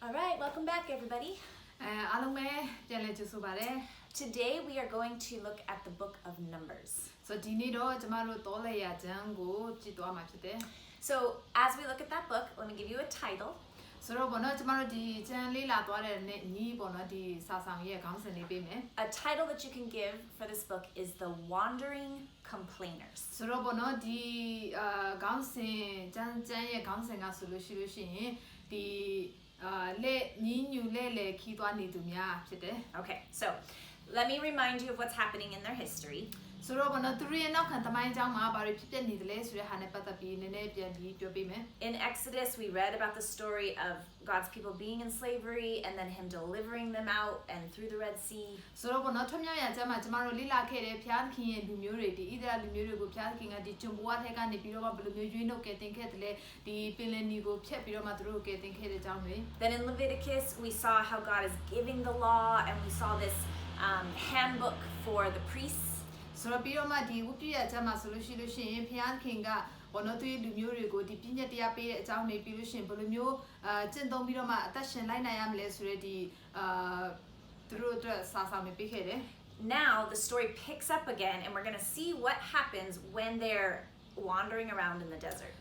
All right, welcome back, everybody. Today we are going to look at the book of Numbers. So as we look at that book, let me give you a title. A title that you can give for this book is The Wandering Complainers. Okay, so let me remind you of what's happening in their history. In Exodus, we read about the story of God's people being in slavery and then Him delivering them out and through the Red Sea. Then in Leviticus, we saw how God is giving the law, and we saw this handbook for the priests. And then now the story picks up again, and we're going to see what happens when they're wandering around in the desert.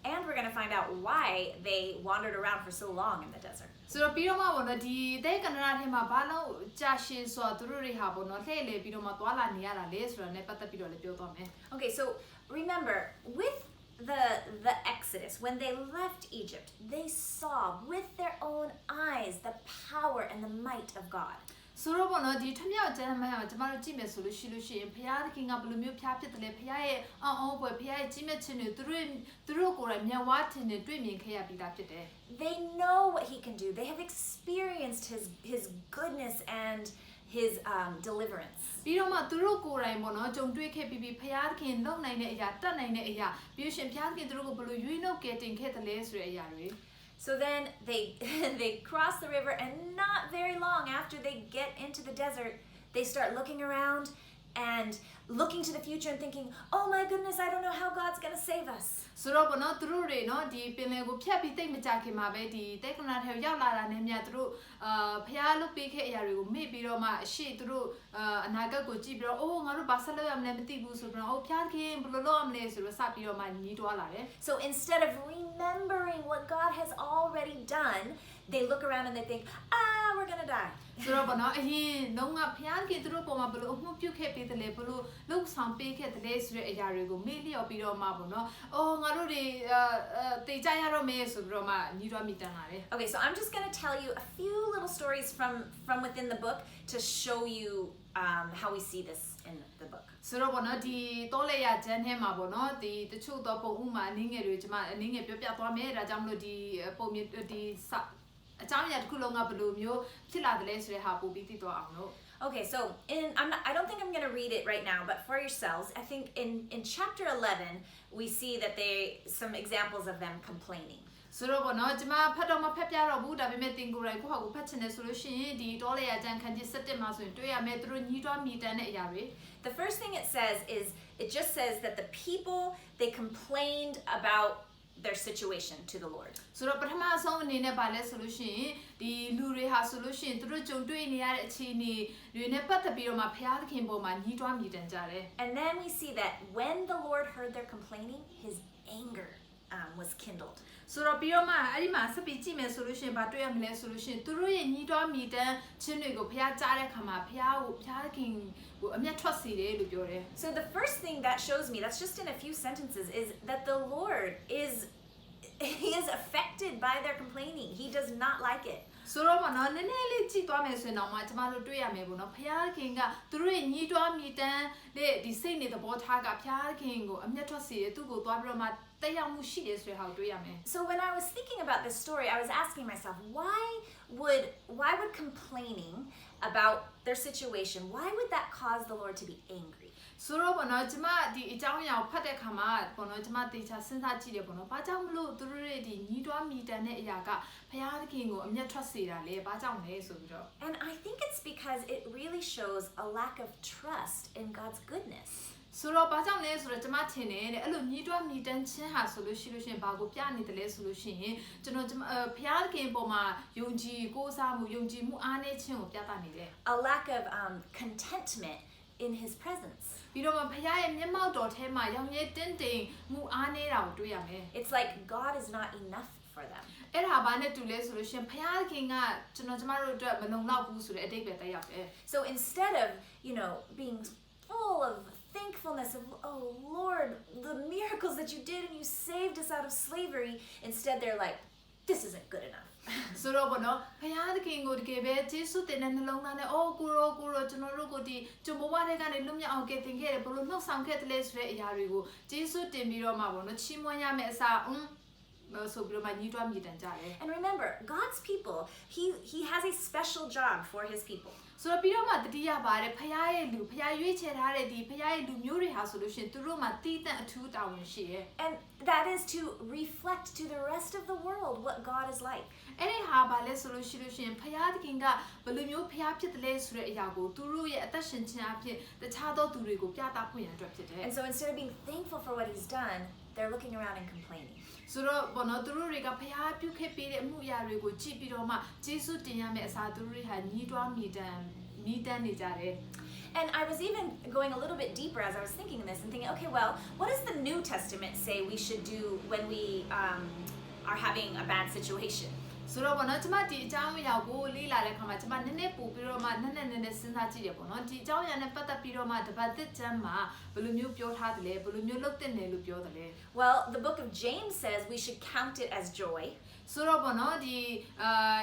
And we're going to find out why they wandered around for so long in the desert. Okay, so remember, with the Exodus, when they left Egypt, they saw with their own eyes the power and the might of God. They know what He can do. They have experienced His goodness and His deliverance. So then they cross the river, and not very long after they get into the desert, they start looking around and looking to the future and thinking, oh my goodness, I don't know how God's going to save us. So instead of remembering what God has already done, they look around and they think, we're going to die. Okay, so I'm just going to tell you a few little stories from within the book to show you how we see this in the book. Okay, so I don't think I'm going to read it right now, but for yourselves, I think in chapter 11, we see that some examples of them complaining. The first thing it says is, it just says that the people, they complained about their situation to the Lord. And then we see that when the Lord heard their complaining, His anger was kindled. So the first thing that shows me, that's just in a few sentences, is that the Lord is affected by their complaining. He does not like it. So when I was thinking about this story, I was asking myself, why would complaining about their situation, why would that cause the Lord to be angry? So And I think it's because it really shows a lack of trust in God's goodness. ဆိုတော့ဘာကြောင့်လဲဆိုတော့ကျွန်မထင်တယ်တဲ့အဲ့လိုညီးတွားမြည်တမ်းခြင်းဟာဆိုလို့ရှိရင်ဘာကိုပြနေတယ်လဲဆိုလို့ရှိရင်ကျွန်တော်ဖျားခင်ပေါ်မှာယုံကြည်ကိုးစားမှုယုံကြည်မှုအားနည်းခြင်းကိုပြသနေတယ် A lack of contentment in his presence. ပြီးတော့ဖျားရဲ့မျက်မှောက်တော်ထဲမှာရောင်ရဲတင်းတိမ်မှုအားနည်းတာကိုတွေ့ရမယ် It's like God is not enough for them. အဲ့ဒါဘာနဲ့တူလဲဆိုလို့ရှိရင်ဖျားခင်ကကျွန်တော်ကျမတို့အတွက်မလုံလောက်ဘူးဆိုတဲ့အဓိပ္ပာယ်တက်ရောက်တယ် So instead of, being full of thankfulness of, oh Lord, the miracles that you did and you saved us out of slavery, instead they're like, this isn't good enough. ဆိုတော့ဘောနော်ဖျားခင်ကိုတကယ်ပဲယေရှုတင်တဲ့နှလုံးသားနဲ့အော်ကိုရောကျွန်တော်တို့ကိုဒီကျွန်ဘဝတွေကနေလွတ်မြောက်အောင်ကယ်တင်ခဲ့တယ်ဘလို့နှုတ်ဆောင်ခဲ့တယ်လဲဆိုတဲ့အရာတွေကိုယေရှုတင်ပြီးတော့မှဘောနော်ချီးမွမ်းရမယ့်အစားso And remember, God's people, he has a special job for his people. So ပြီးတော့မှတတိယပါတယ်ဖခင်ရဲ့လူဖခင်ရွေးချယ်ထားတဲ့ဒီဖခင်ရဲ့လူမျိုးတွေဟာဆိုလို့ရှိရင်သူတို့မှာတည်တံ့အထူးတာဝန်ရှိရဲ့ And that is to reflect to the rest of the world what God is like. အဲ့ဒီဟာဘာလဲဆိုလို့ရှိရင်ဖခင်သခင်ကဘယ်လိုမျိုးဖခင်ဖြစ်တယ်လဲဆိုတဲ့အရာကိုသူတို့ရဲ့အသက်ရှင်ခြင်းအဖြစ်တခြားသောသူတွေကိုပြသဖွင့်ရအတွက်ဖြစ်တယ် And so instead of being thankful for what he's done, they're looking around and complaining. ဆိုတော့ဘောနော်သူတို့တွေကဖခင်ပြုခဲ့ပေးတဲ့အမှုအရာတွေကိုကြည့်ပြီးတော့မှယေရှုတင်ရမယ့်အစားသူတို့တွေဟာညီးတွားမြည်တမ်းနေကြတယ် And I was even going a little bit deeper as I was thinking this and thinking, okay, well, what does the New Testament say we should do when we are having a bad situation? ဆိုတော့ဘောနော်ကျွန်မဒီအကြောင်းအရာကိုလေ့လာတဲ့အခါမှာကျွန်မနည်းနည်းပို့ပြီးတော့မှနည်းနည်းစဉ်းစားကြည့်ရပေါ့နော်ဒီအကြောင်းအရာနဲ့ပတ်သက်ပြီးတော့မှတပတ်သက်ကျမ်းမှာဘယ်လိုမျိုးပြောထားတယ်လဲဘယ်လိုမျိုးလုပ်တဲ့နယ်လို့ပြောတယ်လဲ Well, the book of James says we should count it as joy. ဆိုတော့ဘောနော်ဒီ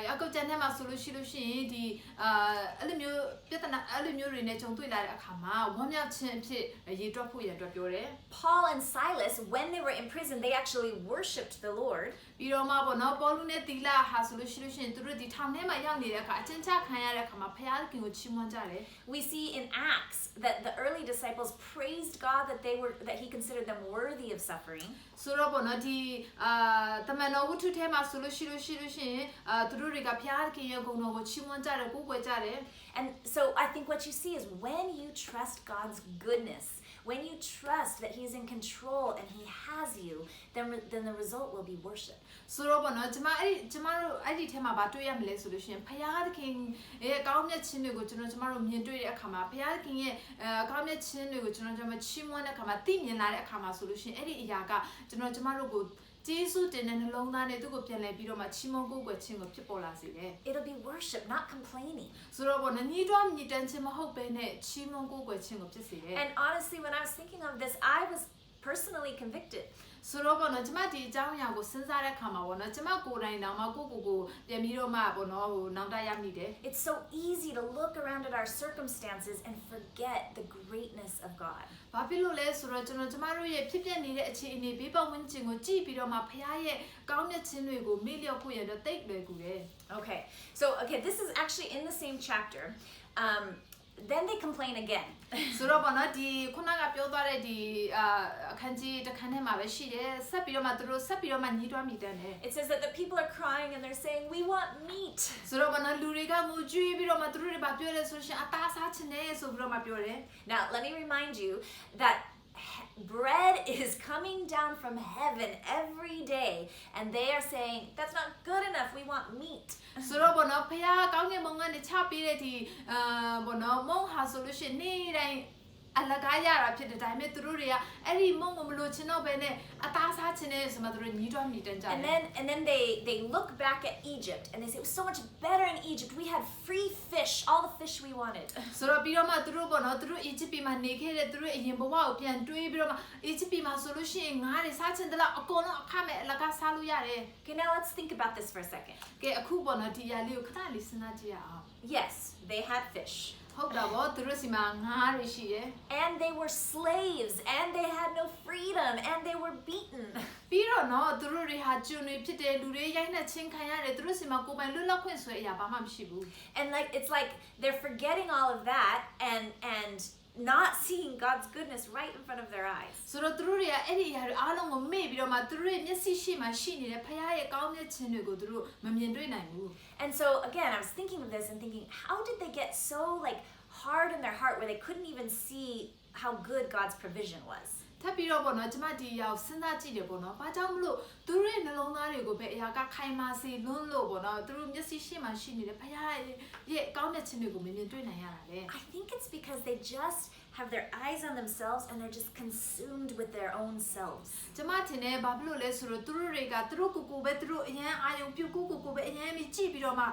ယာကုပ်ကျမ်းထဲမှာဆိုလို့ရှိရင်ဒီအဲ့လိုမျိုးပြဿနာအဲ့လိုမျိုးတွေနဲ့ကြုံတွေ့လာတဲ့အခါမှာဝမ်းမြောက်ခြင်းအဖြစ်ရေတွက်ဖို့ရအတွက်ပြောတယ် Paul and Silas, when they were in prison, they actually worshipped the Lord. ပြီးတော့မှဘောနော်ပေါလုနဲ့သီလဟာဆိုလို့ရှိရင်သူတို့ဒီထောင်ထဲမှာရောက်နေတဲ့အခါအကျဉ်းချခံရတဲ့အခါမှာဖခင်ခင်ကိုချီးမွမ်းကြတယ် We see in Acts that the early disciples praised God that he considered them worthy of suffering. ဆိုတော့ဘောနော်ဒီတမန်တော်ဝတ္ထုထဲမှာဆိုလို့ရှိရင်သူတို့တွေကဖခင်ခင်ရဲ့ဂုဏ်တော်ကိုချီးမွမ်းကြတယ်ကိုးကွယ်ကြတယ် And so I think what you see is when you trust God's goodness, when you trust that he's in control and he has you, then the result will be worship. ဆိုတော့ဘောနော်ကျမတို့အဲ့ဒီထဲမှာဗာတွေ့ရမလဲဆိုလို့ရှိရင်ဖခင်ရဲ့ကောင်းမြတ်ခြင်းတွေကိုကျမတို့မြင်တွေ့တဲ့အခါမှာဖခင်ရဲ့ကောင်းမြတ်ခြင်းတွေကိုကျမချီးမွမ်းတဲ့အခါမှာသိမြင်လာတဲ့အခါမှာဆိုလို့ရှိရင်အဲ့ဒီအရာကကျမတို့ကိုယေရှုတင်တဲ့နှလုံးသားနဲ့သူ့ကိုပြန်လည်ပြီးတော့မှချီးမွမ်းကိုးကွယ်ခြင်းကိုဖြစ်ပေါ်လာစေတယ် It'll be worship, not complaining. ဆိုတော့ဘောနော်ညီးတွားမြည်တမ်းခြင်းမဟုတ်ဘဲနဲ့ချီးမွမ်းကိုးကွယ်ခြင်းကိုဖြစ်စေတယ် And honestly, when I was thinking of this, I was personally convicted. ဆိုတော့ဘောနော်ကျမဒီအကြောင်းအရာကိုစဉ်းစားတဲ့အခါမှာဘောနော်ကျမကိုယ်တိုင်တောင်မှကိုပြန်ပြီးတော့မှဘောနော်နောက်တရမိတယ် It's so easy to look around at our circumstances and forget the greatness of God. ဘာဖြစ်လို့လဲဆိုတော့ကျမတို့ရဲ့ဖြစ်ပျက်နေတဲ့အခြေအနေဘေးပတ်ဝန်းကျင်ကိုကြည့်ပြီးတော့မှဖခင်ရဲ့ကောင်းမြတ်ခြင်းတွေကိုမေ့လျော့ဖို့ရတော့တိတ်လွယ်ကူတယ် Okay, this is actually in the same chapter. Then they complain again. ဆိုတော့ဘောနော်ဒီခုနကပြောသွားတဲ့ဒီအခန်းကြီးတစ်ခန်းထဲမှာပဲရှိတယ်ဆက်ပြီးတော့မှသူတို့ဆက်ပြီးတော့မှညီးတွားမိတယ် It says that the people are crying and they're saying, we want meat. ဆိုတော့ဘောနော်လူတွေကငိုကြွေးပြီးတော့မှသူတို့တွေဘာပြောလဲဆိုရှင်အသားစားခြင်းနဲ့ဆိုပြီးတော့မှပြောတယ် Now, let me remind you that bread is coming down from heaven every day, and they are saying, that's not good enough, we want meat. ဆိုတော့ဘောနော်ဖခင်ကောင်းကင်ဘုံကနေချပေးတဲ့ဒီဘောနော်မုံဟာဆိုလို့ရှိရင်နေ့တိုင်းအလကားရတာဖြစ်တဲ့ဒါပေမဲ့သူတို့တွေကအဲ့ဒီမုံမလို့ချင်တော့ပဲနဲ့အသားစားချင်တဲ့ဆိုမှသူတို့ညီးတွားမိတန်းကြတယ် And then they look back at Egypt and they say, it was so much better in Egypt, we had free fish, all the fish we wanted. ဆိုတော့ပြီးတော့မှသူတို့ဘောနော်သူတို့အီဂျစ်ပြည်မှာနေခဲ့တဲ့သူတို့အရင်ဘဝကိုပြန်တွေးပြီးတော့မှအီဂျစ်ပြည်မှာဆိုလို့ရှိရင်ငါးတွေစားချင်တယ်လို့အကုန်လုံးအခမဲ့အလကားစားလို့ရတယ် Okay, now let's think about this for a second. ကဲအခုဘောနော်ဒီအရာလေးကိုခဏလေးစဉ်းစားကြည့်ရအောင် Yes, they had fish. ဟုတ်တာဗောသူတို့စီမှာငါးတွေရှိတယ် And they were slaves, and they had no freedom, and they were beaten. ပြီးတော့နော်သူတို့တွေဟာကျွန်တွေဖြစ်တယ်လူတွေရိုက်နှက်ချင်းခံရတယ်သူတို့စီမှာကိုယ်ပိုင်လွတ်လပ်ခွင့်ဆိုတဲ့အရာဘာမှမရှိဘူး And it's like they're forgetting all of that and not seeing God's goodness right in front of their eyes. ဆိုတော့သူတို့တွေကအဲ့ဒီအရာတွေအားလုံးကိုမေ့ပြီးတော့မှသူတို့ရဲ့မျက်စိရှိမှရှိနေတဲ့ဖခင်ရဲ့ကောင်းမြတ်ခြင်းတွေကိုသူတို့မမြင်တွေ့နိုင်ဘူး And so again, I was thinking of this and thinking, how did they get so hard in their heart where they couldn't even see how good God's provision was. ထပ်ပြီးတော့ပေါ့နော်ကျမဒီရောက်စဉ်းစားကြည့်တယ်ပေါ့နော်ဘာကြောင့်မလို့သူတို့ရဲ့နှလုံးသားတွေကိုပဲအရာကခိုင်မာစေလွန်းလို့ပေါ့နော်သူတို့မျက်စိရှေ့မှာရှိနေတဲ့ဖခင်ရဲ့ကောင်းတဲ့ခြင်းတွေကိုမြင်တွေ့နိုင်ရတာလေ I think it's because they just have their eyes on themselves and they're just consumed with their own selves. ကျမထင်တယ်ဘာဖြစ်လို့လဲဆိုတော့သူတို့တွေကသူတို့ကိုပဲသူတို့အရင်အာယုံပြုတ်ကိုပဲအရင်မြကြည့်ပြီးတော့မှ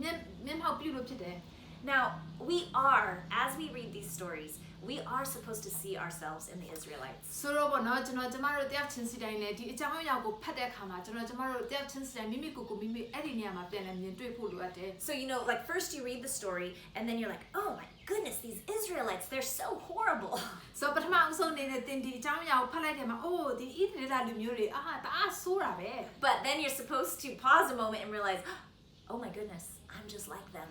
မျက်မှောက်ပြုလို့ဖြစ်တယ် Now, we are, as we read these stories, we are supposed to see ourselves in the Israelites. ဆိုတော့ပေါ့နော်ကျမတို့တယောက်ချင်းစီတိုင်းလည်းဒီအကြောင်းအရာကိုဖတ်တဲ့အခါမှာကျမတို့တယောက်ချင်းစီတိုင်းမိမိကိုအဲ့ဒီနေရာမှာပြန်လည်မြင်တွေ့ဖို့လိုအပ်တယ် So, you know, like first you read the story and then you're like, oh my goodness, these Israelites, they're so horrible. So ပထမအဆုံးနေတဲ့တင်ဒီအကြောင်းအရာကိုဖတ်လိုက်တယ်မှာအိုးဒီဣသရေလလူမျိုးတွေတအားဆိုးတာပဲ But then you're supposed to pause a moment and realize, oh my goodness, I'm just like them.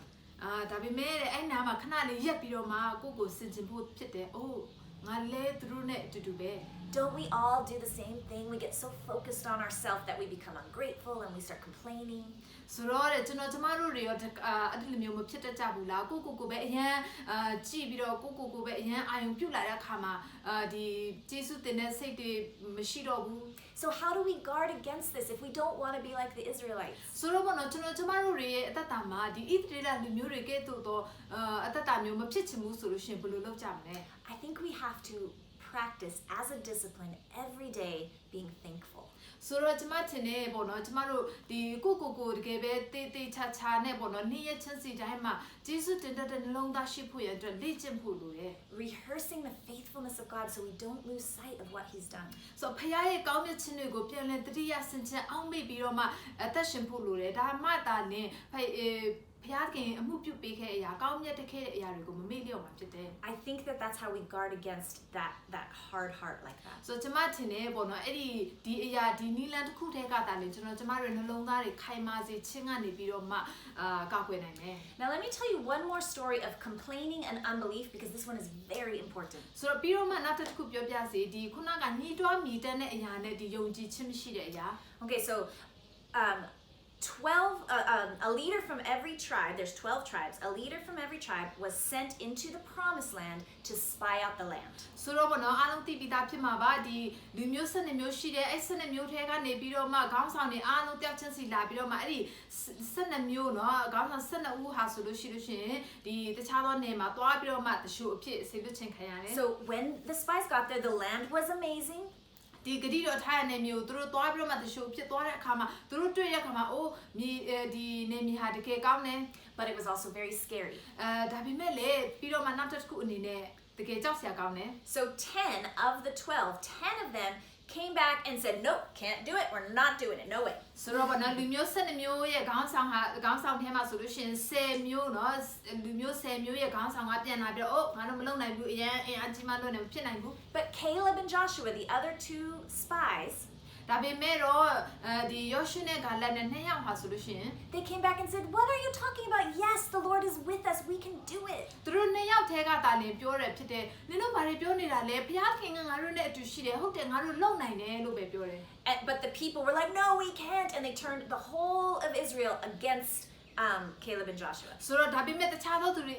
ဒါပေမဲ့အဲ့နာမှာခဏလေးရက်ပြီးတော့မှကိုစင်ကျင်ဖို့ဖြစ်တယ်အိုးငါလဲသူတို့နဲ့အတူတူပဲ Don't we all do the same thing? We get so focused on ourselves that we become ungrateful and we start complaining. ဆိုတော့ကျမတို့တွေရောအဲ့ဒီလိုမျိုးမဖြစ်တတ်ကြဘူးလားကိုပဲအရင်ကြည့်ပြီးတော့ကိုပဲအရင်အာယုံပြုတ်လာတဲ့အခါမှာဒီကျေးဇူးတင်တဲ့စိတ်တွေမရှိတော့ဘူး So how do we guard against this if we don't want to be like the Israelites? ဆိုတော့ဘောနော်ကျမတို့တွေရဲ့အသက်တာမှာဒီဣသရေလလူမျိုးတွေကဲ့သို့သောအသက်တာမျိုးမဖြစ်ချင်ဘူးဆိုလို့ရှိရင်ဘယ်လိုလုပ်ကြမလဲ I think we have to practice as a discipline every day being thankful. ဆိုတော့ကျမထင်တယ်ပေါ့နော်ကျမတို့ဒီကိုတကယ်ပဲတေးချာနဲ့ပေါ့နော်နေ့ရက်ချင်းစီတိုင်းမှာကျေးဇူးတင်တဲ့နှလုံးသားရှိဖို့ရအတွက်လေ့ကျင့်ဖို့လိုတယ် Rehearsing the faithfulness of God so we don't lose sight of what He's done. ဆိုဖခင်ရဲ့ကောင်းမြတ်ခြင်းတွေကိုပြန်လည်တတိယဆင်ခြင်အောင်မေ့ပြီးတော့မှအသက်ရှင်ဖို့လိုတယ်ဒါမှသာလင်ဖခင်အမှုပြုပေးခဲ့တဲ့အရာကောင်းမြတ်တဲ့ခဲ့တဲ့အရာတွေကိုမမေ့လျော့မှာဖြစ်တယ် I think that's how we guard against that hard heart like that. ဆိုကျမထင်တယ်ပေါ့နော်အဲ့ဒီအရာဒီနီလန်တစ်ခုတည်းကသာလင်ကျမတို့နှလုံးသားတွေခိုင်မာစေခြင်းကနေပြီးတော့မှကောက်ွယ်နိုင်မယ် Now let me tell you one more story of complaining and unbelief because this one is very important. ဆိုတော့ပြီးတော့မှနောက်တစ်ခုပြောပြစီဒီခုနကညှိတွားမြည်တမ်းတဲ့အရာနဲ့ဒီယုံကြည်ခြင်းမရှိတဲ့အရာ Okay, so a leader from every tribe, there's 12 tribes, a leader from every tribe was sent into the promised land to spy out the land. ဆိုတော့ဘောနော်အားလုံးသိပြီးသားဖြစ်မှာပါဒီလူမျိုး12မျိုးရှိတယ်အဲ့12မျိုးထဲကနေပြီးတော့မှခေါင်းဆောင်တွေအားလုံးတယောက်ချင်းစီလာပြီးတော့မှအဲ့ဒီ12မျိုးနော်ခေါင်းဆောင်12ဦးဟာဆိုလို့ရှိရင်ဒီတခြားသောနေမှာတွားပြီးတော့မှတရှို့အဖြစ်ဆေလွတ်ချင်းခံရတယ် So when the spies got there, the land was amazing. ဒီဂတိတော်ထားတဲ့နေမျိုးသူတို့တွားပြီးတော့မှတရှို့ဖြစ်သွားတဲ့အခါမှာသူတို့တွေ့တဲ့အခါမှာအိုးဒီနေမြေဟာတကယ်ကောင်းတယ် But it was also very scary. ဒါပေမဲ့လေပြီးတော့မှနောက်တစ်ခုအနေနဲ့တကယ်ကြောက်စရာကောင်းတယ် So 10 of the 12, 10 of them came back and said, nope, can't do it. We're not doing it. No way. ဆိုတော့ဘာလို့လူမျိုး12မျိုးရဲ့ခေါင်းဆောင်ထဲမှာဆိုလို့ရှိရင်10မျိုးเนาะလူမျိုး10မျိုးရဲ့ခေါင်းဆောင်ကပြန်လာပြီးတော့ငါတို့မလုပ်နိုင်ဘူးအရင်အကြီးမလို့လည်းဖြစ်နိုင်ဘူး But Caleb and Joshua, the other two spies, ဒါပေမဲ့တော့ဒီယောရှုနဲ့ဂါလတ်နဲ့နှစ်ယောက်ဟာဆိုလို့ရှိရင် they came back and said, what are you talking about? Yes, the Lord is with us. We can do it. သူတို့နှစ်ယောက်ထဲကတာလင်ပြောတယ်ဖြစ်တယ်နင်တို့ဘာတွေပြောနေတာလဲဘုရားခင်ကငါတို့နဲ့အတူရှိတယ်ဟုတ်တယ်ငါတို့လုပ်နိုင်တယ်လို့ပဲပြောတယ် But the people were like, no, we can't. And they turned the whole of Israel against Caleb and Joshua. ဆိုတော့ဒါပေမဲ့တခြားသောသူတွေ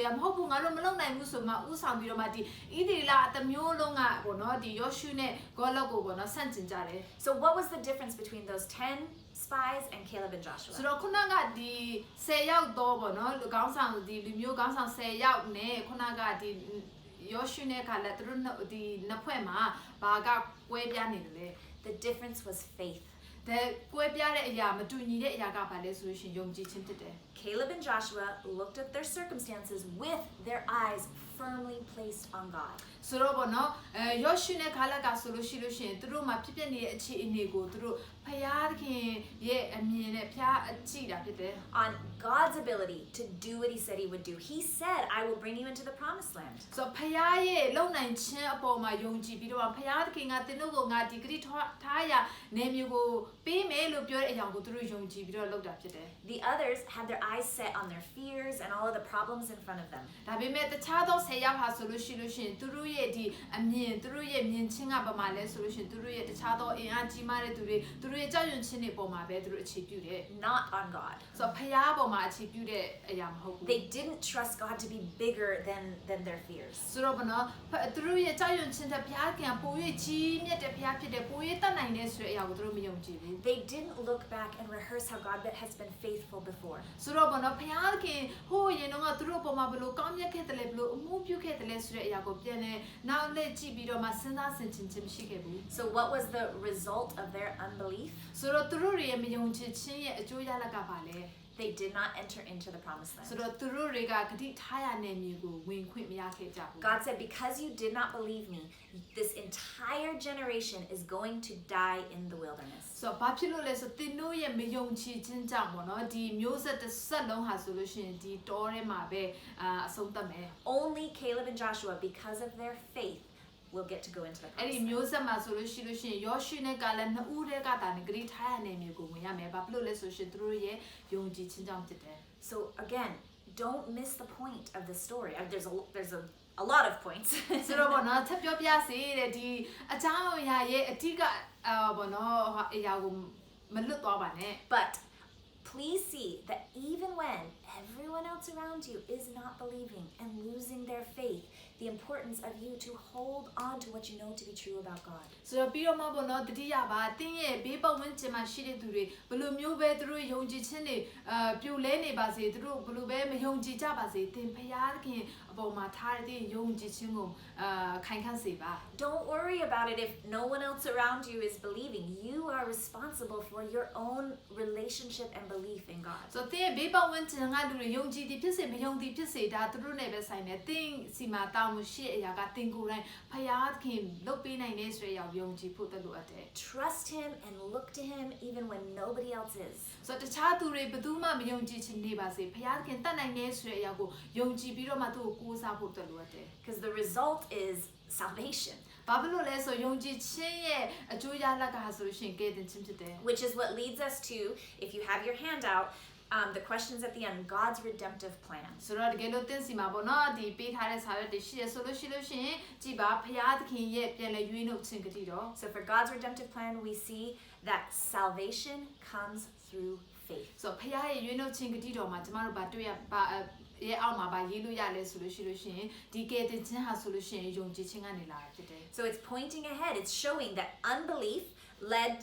ကမဟုတ်ဘူးငါတို့မလုပ်နိုင်ဘူးဆိုမှဥဆောင်ပြီးတော့မှဒီဣသရေလအသမျိုးလုံးကပေါ့နော်ဒီယောရှုနဲ့ဂေါလတ်ကိုပေါ့နော်ဆန့်ကျင်ကြတယ် So what was the difference between those 10 spies and Caleb and Joshua? ဆိုတော့ခုနကဒီ10ယောက်တော့ပေါ့နော်လူကောင်းဆောင်ဒီလူမျိုးကောင်းဆောင်10ယောက်နဲ့ခုနကဒီယောရှုနဲ့ဂါလတ်သူတို့ဒီနှစ်ဖွဲ့မှာဘာကကွဲပြားနေတယ်လဲ The difference was faith. တဲ့ကွဲပြားတဲ့အရာမတူညီတဲ့အရာကဘာလဲဆိုလို့ရှိရင်ယုံကြည်ခြင်းဖြစ်တယ် Caleb and Joshua looked at their circumstances with their eyes firmly placed on God. ဆိုတော့ဘောနော်ယောရှုနဲ့ဂါလတ်ကဆိုလို့ရှိရင်သူတို့မှာဖြစ်ပျက်နေတဲ့အခြေအနေကိုသူတို့ဖယားသခင်ရဲ့အမြင်နဲ့ဖျားအကြည့်တာဖြစ်တယ် On God's ability to do what He said He would do. He said, I will bring you into the promised land. ဆိုဖယားရဲ့လုံနိုင်ခြင်းအပေါ်မှာယုံကြည်ပြီးတော့ဖယားသခင်ကသင်တို့ကိုငါဒီဂရိထားရနေမျိုးကိုပေးမယ်လို့ပြောတဲ့အကြောင်းကိုသူတို့ယုံကြည်ပြီးတော့လုပ်တာဖြစ်တယ် The others had their eyes set on their fears and all of the problems in front of them. ဒါပေမဲ့တခြားသော10ယောက်ဟာဆိုလို့ရှိရင်သူတို့ရဲ့ဒီအမြင်သူတို့ရဲ့မြင်ချင်းကဘာမှလဲဆိုလို့ရှိရင်သူတို့ရဲ့တခြားသောအင်အားကြီးမားတဲ့သူတွေသူတို့ ရဲ့ကြောက်ရွံ့ခြင်းတွေပေါ်မှာပဲသူတို့အခြေပြုတယ် not on God. ဆိုတော့ဖျားပေါ်မှာအခြေပြုတဲ့အရာမဟုတ်ဘူး They didn't trust God to be bigger than their fears. ဆိုတော့ဘနော်သူတို့ရဲ့ကြောက်ရွံ့ခြင်းတဲ့ဖျားခင်ပို၍ကြီးမြတ်တဲ့ဖျားဖြစ်တဲ့ပို၍တတ်နိုင်တဲ့ဆိုတဲ့အရာကိုသူတို့မယုံကြည်ဘူး They didn't look back and rehearse how God has been faithful before. ဆိုတော့ဘနော်ဖျားခင်ဟိုရင်တော့သူတို့ပေါ်မှာဘလို့ကောင်းမြတ်ခဲ့တယ်လေဘလို့အမှုပြုခဲ့တယ်လေဆိုတဲ့အရာကိုပြန်လဲနောက်လက်ကြည့်ပြီးတော့မှစဉ်းစားဆင်ခြင်ခြင်းမရှိခဲ့ဘူး So what was the result of their unbelief? ဆိုတော့သူတို့ရဲ့မယုံကြည်ခြင်းရဲ့အကျိုးရလဒ်ကပါလေ They did not enter into the promised land. ဆိုတော့သူတို့တွေကဂတိထားရတဲ့မြေကိုဝင်ခွင့်မရခဲ့ကြဘူး God said, because you did not believe me, this entire generation is going to die in the wilderness. ဆိုတော့ဘာဖြစ်လို့လဲဆိုသင်တို့ရဲ့မယုံကြည်ခြင်းကြောင့်ပေါ့နော်ဒီမျိုးဆက်တစ်ဆက်လုံးဟာဆိုလို့ရှိရင်ဒီတောထဲမှာပဲအဆုံးသတ်မယ် Only Caleb and Joshua, because of their faith, will get to go into the အဲ့ဒီ promised land. မျိုးဆက်မှာဆိုလို့ရှိရင်ယောရှုနဲ့ကာလနှစ်ဦးတည်းကတာနဲ့ဂတိထားရတဲ့မြေကိုဝင်ရမယ်ဘာဖြစ်လို့လဲဆိုရှင်သူတို့ရဲ့ယုံကြည်ခြင်းကြောင့်ဖြစ်တယ် So again, don't miss the point of the story. There's a lot of points. ဆိုတော့ပေါ့နော်ချက်ပြောပြစေတဲ့ဒီအကြောင်းအရာရဲ့အဓိကပေါ့နော်အရာကိုမလွတ်သွားပါနဲ့ But please see that even when everyone else around you is not believing and losing their faith, the importance of you to hold on to what you know to be true about God. ဆိုတော့ပြီးတော့မှပေါ့နော်တတိယပါတင်းရဲ့ဘေးပတ်ဝန်းကျင်မှာရှိတဲ့သူတွေဘလို့မျိုးပဲသူတို့ယုံကြည်ခြင်းတွေပြိုလဲနေပါစေသူတို့ဘလို့ပဲမယုံကြည်ကြပါစေသင်ဖခင်အပေါ်မှာထားတဲ့ယုံကြည်ခြင်းကိုခိုင်ခန့်စေပါ Don't worry about it if no one else around you is believing. You are responsible for your own relationship and belief in God. ဆိုတော့သင်ရဲ့ဘေးပတ်ဝန်းကျင်ကလူတွေယုံကြည်သည်ဖြစ်စေမယုံသည်ဖြစ်စေဒါသူတို့နဲ့ပဲဆိုင်တယ်သင်စီမှာတောင်းလို့ရှိတဲ့အရာကသင်ကိုယ်တိုင်ဖခင်လုပ်ပေးနိုင်တဲ့ဆိုတဲ့အရာယုံကြည်ဖို့တလို့အပ်တယ် Trust Him and look to Him even when nobody else is. ဆိုတော့တခြားသူတွေဘယ်သူမှမယုံကြည်ချင်နေပါစေဖခင်တတ်နိုင်တဲ့ဆိုတဲ့အရာကိုယုံကြည်ပြီးတော့မှသူ့ကိုကိုးစားဖို့တလို့အပ်တယ် Because the result is salvation. ဘာဖြစ်လို့လဲဆိုယုံကြည်ခြင်းရဲ့အကျိုးရလဒ်ကဆိုလို့ရှိရင်ကယ်တင်ခြင်းဖြစ်တယ် Which is what leads us to, if you have your hand out, the questions at the end, God's redemptive plan. ဆိုတော့တကယ်လို့သင်စီမှာပေါ့နော်ဒီပေးထားတဲ့စာရွက်တွေရှိရဆိုလို့ရှိရင်ကြည်ပါဖခင်ရဲ့ပြန်လဲရွေးနှုတ်ခြင်းကတိတော် So for God's redemptive plan, we see that salvation comes through faith. ဆိုတော့ဖခင်ရဲ့ရွေးနှုတ်ခြင်းကတိတော်မှာကျမတို့ဗာတွေ့ရပါရဲ့အောက်မှာဗာရေးလို့ရလဲဆိုလို့ရှိရင်ဒီကယ်တင်ခြင်းဟာဆိုလို့ရှိရင်ယုံကြည်ခြင်းကနေလာတာဖြစ်တယ် So it's pointing ahead. It's showing that unbelief led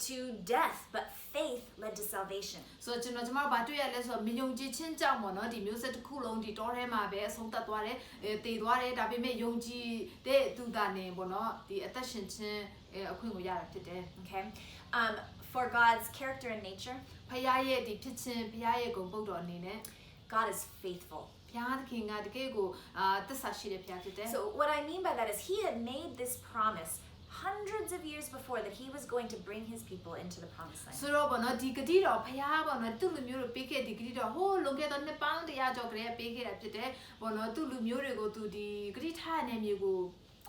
to death, but faith led to salvation. ဆိုတော့ကျွန်တော်ဗာတွေ့ရလဲဆိုတော့မယုံကြည်ခြင်းကြောင့်ပေါ့နော်ဒီမျိုးဆက်တစ်ခုလုံးဒီတောထဲမှာပဲအဆုံးသတ်သွားတယ်တည်သွားတယ်ဒါပေမဲ့ယုံကြည်တဲ့သူသားနေပေါ့နော်ဒီအသက်ရှင်ခြင်းအခွင့်ကိုရတာဖြစ်တယ် Okay. For God's character and nature, ဖခင်ရဲ့ဒီဖြစ်ခြင်းဖခင်ရဲ့ဂုဏ်ပုဒ်တော်အနေနဲ့ God is faithful. ဖခင်ကတကယ်ကိုသစ္စာရှိတဲ့ဖခင်ဖြစ်တယ် So what I mean by that is He had made this promise hundreds of years before that He was going to bring His people into the promised land. ဆိုတော့ဗောနော်ဒီဂတိတော်ဖခင်ဗောနော်သူ့လူမျိုးတို့ပေးခဲ့ဒီဂတိတော်ဟိုးလွန်ခဲ့သောနှစ်ပေါင်း100ကျော်ကလေးပေးခဲ့တာဖြစ်တယ်ဗောနော်သူ့လူမျိုးတွေကိုသူဒီဂတိထားတဲ့မျိုးကို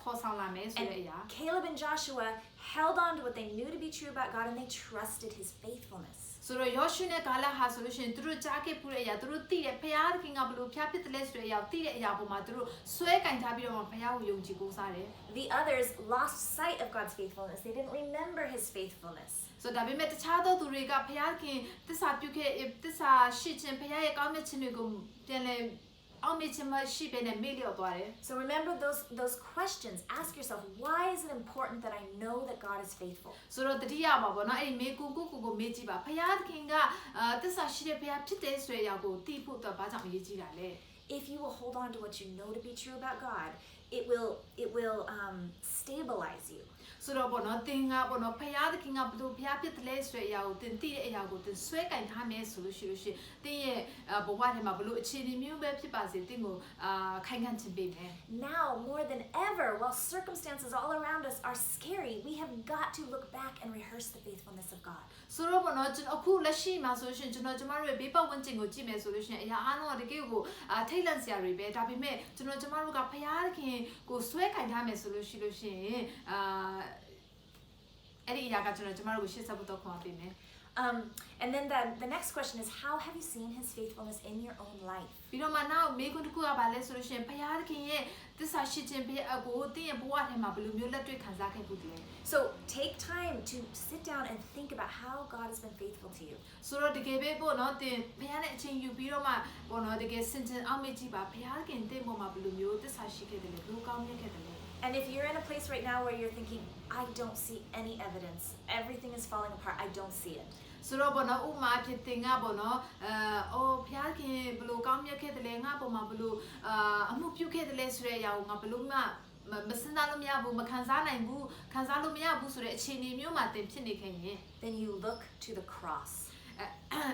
ခေါ်ဆောင်လာမယ်ဆိုတဲ့အရာ Caleb and Joshua held on to what they knew to be true about God and they trusted His faithfulness. ဆိုတော့ယောရှုနဲ့ကာလဟာဆိုလို့ရှိရင်သူတို့ကြားခဲ့ပူတဲ့အရာသူတို့သိတဲ့ဖခင်ကဘလို့ဖျားဖြစ်တယ်လဲဆိုတဲ့အရာသိတဲ့အရာပေါ်မှာသူတို့ဆွဲကင်ထားပြီးတော့ဖခင်ကိုယုံကြည်ကိုးစားတယ် The others lost sight of God's faithfulness. They didn't remember His faithfulness. ဆိုဒါပေမဲ့တခြားသောသူတွေကဖခင်သစ္စာပြုခဲ့သစ္စာရှိခြင်းဖခင်ရဲ့ကောင်းမြတ်ခြင်းတွေကိုပြန်လဲအောင်မြင်ခြင်းမရှိဘဲနဲ့မေ့လျော့သွားတယ် So remember those questions. Ask yourself, why is it important that I know that God is faithful? ဆိုတော့တတိယပါပေါ့နော်အဲ့ဒီမေကိုမေ့ကြည့်ပါဖခင်ကသစ္စာရှိတဲ့ဖခင်ဖြစ်တဲ့ဆိုတဲ့အရာကိုသိဖို့အတွက်ဘာကြောင့်အရေးကြီးတာလဲ If you will hold on to what you know to be true about God, it will stabilize you. ဆိုတော့ပေါ့နော်သင်ကပေါ့နော်ဖခင်ကဘလို့ဖခင်ဖြစ်တယ်လဲဆိုတဲ့အရာကိုသင်သိတဲ့အရာကိုသင်ဆွဲကင်ထားမယ်ဆိုလို့ရှိရင်သင်ရဲ့ဘဝထဲမှာဘလို့အခြေအနေမျိုးပဲဖြစ်ပါစေသင်ကိုခိုင်ခံ့ခြင်းပေးမယ် Now more than ever, while circumstances all around us are scary, we have got to look back and rehearse the faithfulness of God. ဆိုတော့ပေါ့နော်အခုလက်ရှိမှာဆိုရှင်ကျွန်တော်တို့ရဲ့ဘေးပတ်ဝန်းကျင်ကိုကြည့်မယ်ဆိုလို့ရှိရင်အရာအားလုံးကတကယ်ကိုထိတ်လန့်စရာတွေပဲဒါပေမဲ့ကျွန်တော်တို့ကဖခင်ကိုဆွဲကင်ထားမယ်ဆိုလို့ရှိရင်အဲ့ဒီအရာကကျွန်တော်တို့ကိုရှေ့ဆက်ဖို့တော့ခေါ်ပေးမယ် And then the next question is, how have you seen his faithfulness in your own life? ပြီးတော့မှနောက်မေးခွန်းတစ်ခုကဘာလဲဆိုလို့ရှိရင်ဖခင်သခင်ရဲ့သစ္စာရှိခြင်းဘုရားကိုသင်ရဲ့ဘဝထဲမှာဘယ်လိုမျိုးလက်တွေ့ခံစားခဲ့ဘူးလဲ So take time to sit down and think about how God has been faithful to you. ဆိုတော့တကယ်ပဲပေါ့နော်သင်ဘုရားနဲ့အချိန်ယူပြီးတော့မှပေါ့နော်တကယ်စင်ကြင်အောင်မေ့ကြည့်ပါဘုရားသခင်သင်ပေါ်မှာဘယ်လိုမျိုးသစ္စာရှိခဲ့တယ်လဲဘယ်လိုကောင်းမြတ်ခဲ့တယ်လဲ And if you're in a place right now where you're thinking, I don't see any evidence, everything is falling apart, I don't see it. ဆိုတော့ဘောနော်ဥမာဖြစ်တင်ငါဘောနော်အိုးဖျားခင်ဘလို့ကောင်းမြတ်ခဲ့တယ်လဲငါပေါ်မှာဘလို့အမှုပြုခဲ့တယ်လဲဆိုတဲ့အရာကိုငါဘလို့မှမစင်စားလို့မရဘူးမခံစားနိုင်ဘူးခံစားလို့မရဘူးဆိုတဲ့အခြေအနေမျိုးမှာတင်ဖြစ်နေခဲ့ရင် Then you look to the cross.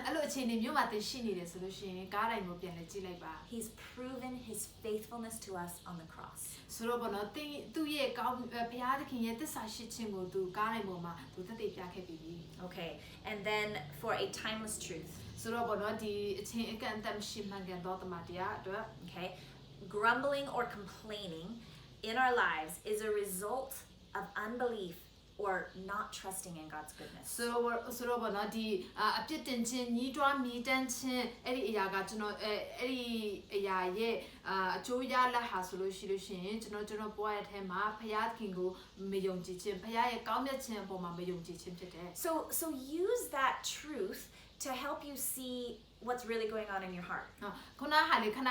အဲ့လိုအခြေအနေမျိုးမှာတင်ရှိနေတယ်ဆိုလို့ရှိရင်ကားတိုင်းကိုပြန်လဲကြည့်လိုက်ပါ He's proven his faithfulness to us on the cross. ဆိုတော့ဘောနော်တင်သူ့ရဲ့ကောင်းဘုရားသခင်ရဲ့သစ္စာရှိခြင်းကိုသူကားတိုင်းပေါ်မှာသူသက်သေပြခဲ့ပြီးပြီ Okay, and then for a timeless truth. ဆိုတော့ဘောနော်ဒီအချင်းအကန့်အသတ်မရှိမှန်ကန်သောတမန်တရားအတွက် Okay, grumbling or complaining in our lives is a result of unbelief or not trusting in God's goodness. ဆိုတော့ဘောနော်ဒီအပြစ်တင်ခြင်းညီးတွားမြည်တမ်းခြင်းအဲ့ဒီအရာကကျွန်တော်အဲ့ဒီအရာရဲ့အကျိုးရလဒ်ဟာဆိုလို့ရှိရင်ကျွန်တော်ပွားရတဲ့မှာဖခင်ခင်ကိုမယုံကြည်ခြင်းဖခင်ရဲ့ကောင်းမြတ်ခြင်းအပေါ်မှာမယုံကြည်ခြင်းဖြစ်တယ် So use that truth to help you see what's really going on in your heart. ခုနဟာလေခဏ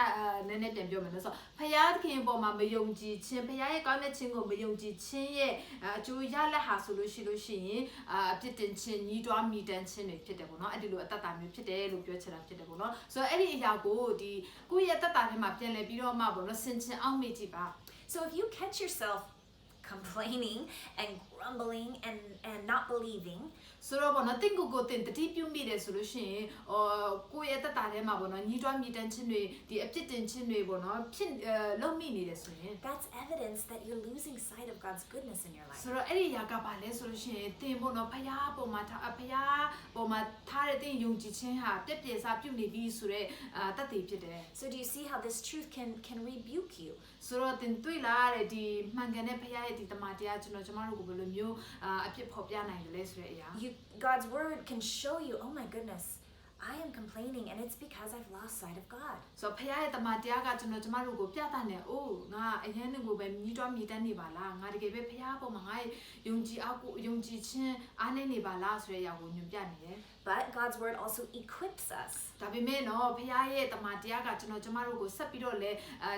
နည်းနည်းပြန်ပြောမယ်လို့ဆိုဖခင်ခင်ပေါ်မှာမယုံကြည်ခြင်းဖခင်ရဲ့ကောင်းမြတ်ခြင်းကိုမယုံကြည်ခြင်းရဲ့အကျိုးရလဒ်ဟာဆိုလို့ရှိရင်အပြစ်တင်ခြင်းညီးတွားမြည်တမ်းခြင်းတွေဖြစ်တယ်ပေါ့နော်အဲ့ဒီလိုအတ္တတာမျိုးဖြစ်တယ်လို့ပြောချင်တာဖြစ်တယ်ပေါ့နော်ဆိုတော့အဲ့ဒီအရာကိုဒီကိုယ့်ရဲ့အတ္တတာထဲမှာပြန်လည်ပြီးတော့မှပေါ့နော်ဆင်ခြင်အောင်မေ့ကြည့်ပါ So if you catch yourself complaining and grumbling and not believing, ဆိုတော့ဘောနော်တင်ကိုတင်တတိပြုမိတယ်ဆိုလို့ရှိရင်ကိုယ့်ရဲ့တတထဲမှာဘောနော်ညီးတွားမြည်တမ်းခြင်းတွေဒီအပြစ်တင်ခြင်းတွေဘောနော်ဖြစ်လုံးမိနေတယ်ဆိုရင် that's evidence that you're losing sight of God's goodness in your life. ဆိုတော့အဲ့ဒီຢာကပါလဲဆိုလို့ရှိရင်တင်ဘောနော်ဖခင်ပေါ်မှာထားတဲ့တင်ယုံကြည်ခြင်းဟာပြည့်ပြည့်စားပြုနေပြီဆိုတော့တတ်သိဖြစ်တယ် So do you see how this truth can rebuke you? ဆိုတော့တင်တွေ့လာတဲ့ဒီမှန်ကန်တဲ့ဖခင်ရဲ့ဒီတမန်တရားကျွန်တော်တို့ကိုဘယ်လိုမျိုးအပြစ်ဖော်ပြနိုင်တယ်လဲဆိုတဲ့အရာ God's word can show you, oh my goodness, I am complaining and it's because I've lost sight of God. So ဖခင်ရဲ့တမန်တရားကကျွန်တော်တို့ကိုပြသနေအိုးငါအရင်ကိုပဲမြည်တွားမြည်တမ်းနေပါလားငါတကယ်ပဲဖခင်ပေါ်မှာငါယုံကြည်ခြင်းအားနည်းနေပါလားဆိုတဲ့အရာကိုညွှန်ပြနေတယ် But God's word also equips us. ဒါပေမဲ့နော်ဖခင်ရဲ့တမန်တရားကကျွန်တော်တို့ကိုဆက်ပြီးတော့လေ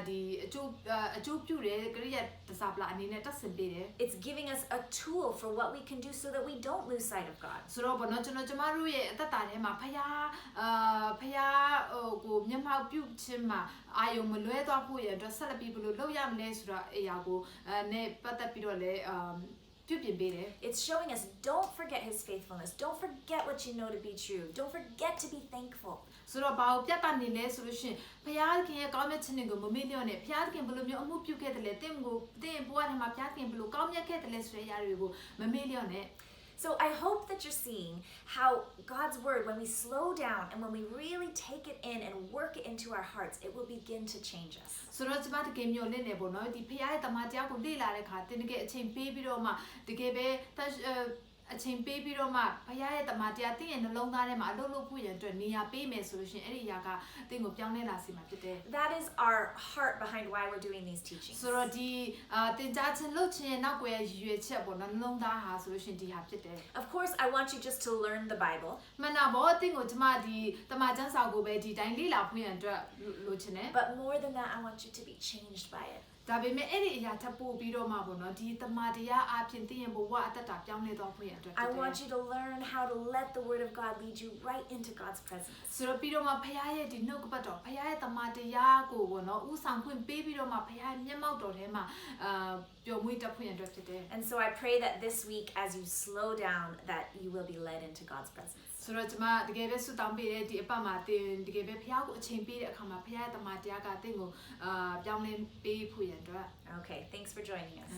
ဒီအကျိုးပြုတယ်ကရိယာတစားပလာအနေနဲ့တက်ဆင်ပေးတယ် It's giving us a tool for what we can do so that we don't lose sight of God. ဆိုတော့ဘောနော်ကျွန်တော်တို့ရဲ့အသက်တာထဲမှာဖခင်ကိုမျက်မှောက်ပြုခြင်းမှာအာယုံမလွဲသွားဖို့ရအတွက်ဆက်လက်ပြီးဘယ်လိုလုပ်ရမလဲဆိုတာအရာကိုနဲ့ပတ်သက်ပြီးတော့လေIt's showing us don't forget his faithfulness. Don't forget what you know to be true. Don't forget to be thankful. ဆိုတော့ဘာကိုပြသနေလဲဆိုလို့ရှိရင်ဘုရားခင်ရဲ့ကောင်းမြတ်ခြင်းတွေကိုမမေ့လျော့နဲ့ဘုရားခင်ဘယ်လိုမျိုးအမှုပြုခဲ့တယ်လဲတင်ဘဝထဲမှာဘုရားခင်ဘယ်လိုကောင်းမြတ်ခဲ့တယ်လဲဆိုတဲ့အရာတွေကိုမမေ့လျော့နဲ့ So I hope that you're seeing how God's word, when we slow down and when we really take it in and work it into our hearts, it will begin to change us. ဆိုတော့ကျွန်မတကယ်မျိုးလင့်နေပေါ့နော်ဒီဖခင်ရဲ့တမန်တရားကိုလေ့လာတဲ့အခါတင်တကယ်အချိန်ပေးပြီးတော့မှတကယ်ပဲအချိန်ပေးပြီးတော့မှဘုရားရဲ့တမန်တရားတင်းရဲ့နှလုံးသားထဲမှာအလုပ်လုပ်ဖို့ရန်အတွက်နေရာပေးမယ်ဆိုလို့ရှိရင်အဲ့ဒီအရာကတင်းကိုပြောင်းလဲလာစေမှာဖြစ်တယ် That is our heart behind why we're doing these teachings. ဆိုတော့ဒီတင်ကြားခြင်းလုပ်ခြင်းရဲ့နောက်ွယ်ရည်ရွယ်ချက်ပေါ့နော်နှလုံးသားဟာဆိုလို့ရှိရင်ဒီဟာဖြစ်တယ် Of course, I want you just to learn the Bible. မှန်တာပေါ့တင်းကိုကျွန်မဒီတမန်ကျမ်းစာကိုပဲဒီတိုင်းလေ့လာဖို့ရန်အတွက်လိုချင်တယ် But more than that, I want you to be changed by it. ဒါပေမဲ့အဲ့ဒီအရာထပ်ပို့ပြီးတော့မှပေါ့နော်ဒီတမန်တရားအပြင်တင်းရဲ့ဘဝအတ္တပြောင်းလဲသွားဖို့ရန်အတွက် I want you to learn how to let the word of God lead you right into God's presence. ဆိုတော့ပြီးတော့မှဖခင်ရဲ့ဒီနှုတ်ကပတ်တော်ဖခင်ရဲ့တမန်တရားကိုပေါ့နော်ဥဆောင်ခွင့်ပေးပြီးတော့မှဖခင်မျက်မှောက်တော်ထဲမှာပျော်မွေ့တတ်ဖို့ရန်အတွက်ဖြစ်တယ် And so I pray that this week, as you slow down, that you will be led into God's presence. ဆိုတော့ကျွန်မတကယ်ပဲဆုတောင်းပေးတဲ့ဒီအပတ်မှာတင်တကယ်ပဲဖခင်ကိုအချိန်ပေးတဲ့အခါမှာဖခင်ရဲ့တမန်တရားကတင့်ကိုပြောင်းလဲပေးဖို့ရန်အတွက် Okay, thanks for joining us.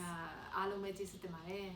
အားလုံးပဲကျေးဇူးတင်ပါတယ်